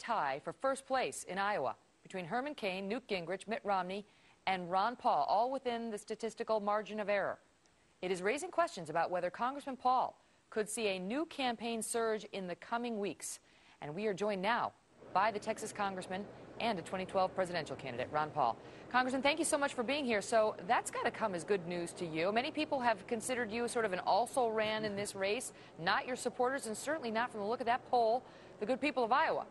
tie for first place in Iowa between Herman Cain, Newt Gingrich, Mitt Romney, and Ron Paul, all within the statistical margin of error. It is raising questions about whether Congressman Paul could see a new campaign surge in the coming weeks. And we are joined now by the Texas congressman and a 2012 presidential candidate, Ron Paul. Congressman, thank you so much for being here. So that's got to come as good news to you. Many people have considered you sort of an also-ran in this race, not your supporters, and certainly not from the look of that poll, the good people of Iowa.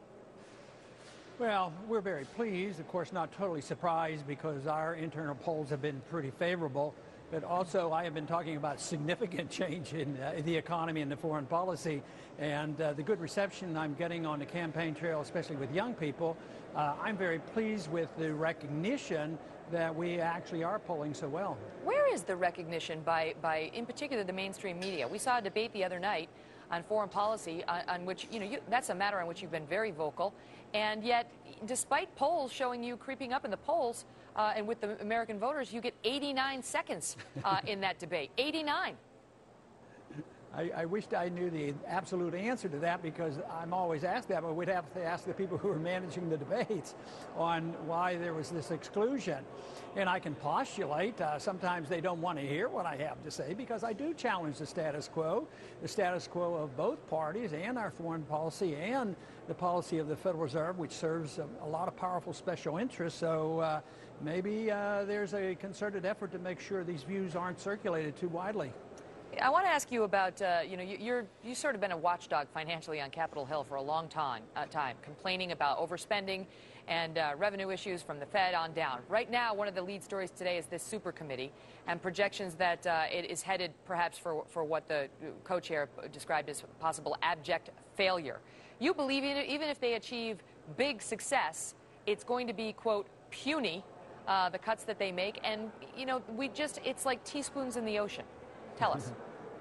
Well, we're very pleased, of course not totally surprised because our internal polls have been pretty favorable. But also, I have been talking about significant change in the economy and the foreign policy, and the good reception I'm getting on the campaign trail, especially with young people. I'm very pleased with the recognition that we actually are polling so well. Where is the recognition by in particular, the mainstream media? We saw a debate the other night on foreign policy on which, that's a matter on which you've been very vocal. And yet, despite polls showing you creeping up in the polls and with the American voters, you get 89 seconds in that debate. 89. I wished I knew the absolute answer to that because I'm always asked that, but we'd have to ask the people who are managing the debates on why there was this exclusion. And I can postulate. Sometimes they don't want to hear what I have to say because I do challenge the status quo of both parties and our foreign policy and the policy of the Federal Reserve, which serves a lot of powerful special interests. So maybe there's a concerted effort to make sure these views aren't circulated too widely. I want to ask you about, you've sort of been a watchdog financially on Capitol Hill for a long time, complaining about overspending and revenue issues from the Fed on down. Right now, one of the lead stories today is this super committee and projections that it is headed perhaps for what the co-chair described as possible abject failure. You believe even if they achieve big success, it's going to be, quote, puny, the cuts that they make. And, it's like teaspoons in the ocean. Tell us.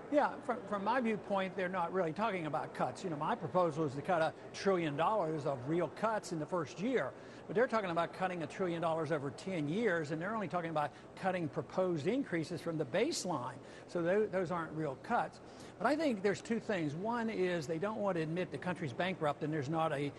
Yeah, from my viewpoint, they're not really talking about cuts. My proposal is to cut $1 trillion of real cuts in the first year. But they're talking about cutting $1 trillion over 10 years, and they're only talking about cutting proposed increases from the baseline. So those aren't real cuts. But I think there's two things. One is they don't want to admit the country's bankrupt and there's not a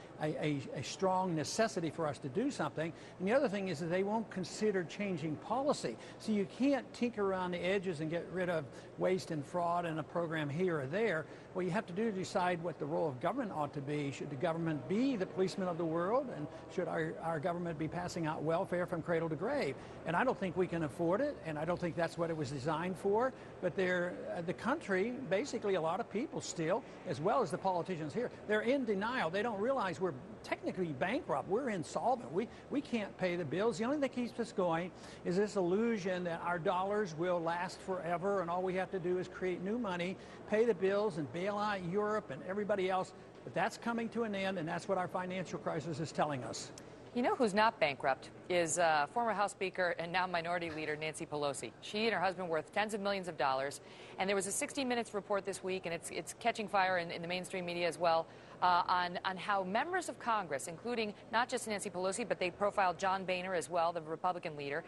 strong necessity for us to do something. And the other thing is that they won't consider changing policy. So you can't tinker around the edges and get rid of waste and fraud in a program here or there. What you have to do is decide what the role of government ought to be. Should the government be the policeman of the world? And should our government be passing out welfare from cradle to grave? And I don't think we can afford it, and I don't think that's what it was designed for. But the country, basically a lot of people still, as well as the politicians here, they're in denial. They don't realize we're technically bankrupt. We're insolvent. We can't pay the bills. The only thing that keeps us going is this illusion that our dollars will last forever, and all we have to do is create new money, pay the bills, and bail out Europe and everybody else. But that's coming to an end, and that's what our financial crisis is telling us. You know who's not bankrupt is former House Speaker and now Minority Leader Nancy Pelosi. She and her husband worth tens of millions of dollars. And there was a 60 Minutes report this week, and it's catching fire in the mainstream media as well, on how members of Congress, including not just Nancy Pelosi, but they profiled John Boehner as well, the Republican leader,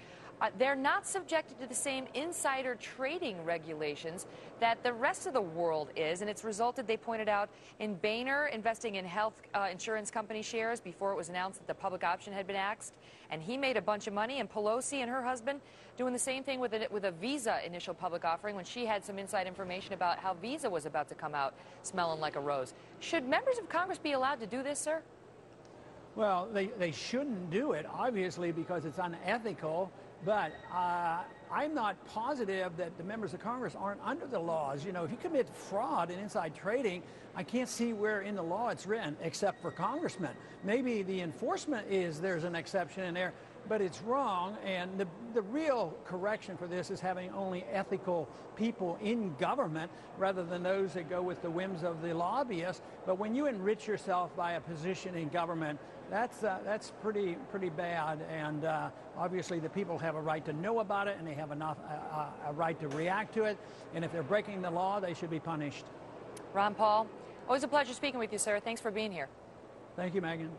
they're not subjected to the same insider trading regulations that the rest of the world is. And it's resulted, they pointed out, in Boehner investing in health insurance company shares before it was announced that the public option had been axed. And he made a bunch of money. And Pelosi and her husband doing the same thing with a Visa initial public offering when she had some inside information about how Visa was about to come out smelling like a rose. Should members of Congress be allowed to do this, sir? Well, they shouldn't do it, obviously, because it's unethical. But I'm not positive that the members of Congress aren't under the laws. If you commit fraud and inside trading, I can't see where in the law it's written, except for congressmen. Maybe the enforcement there's an exception in there, but it's wrong. And the real correction for this is having only ethical people in government rather than those that go with the whims of the lobbyists. But when you enrich yourself by a position in government, that's pretty bad, and obviously the people have a right to know about it, and they have a right to react to it, and if they're breaking the law, they should be punished. Ron Paul, always a pleasure speaking with you, sir. Thanks for being here. Thank you, Megyn.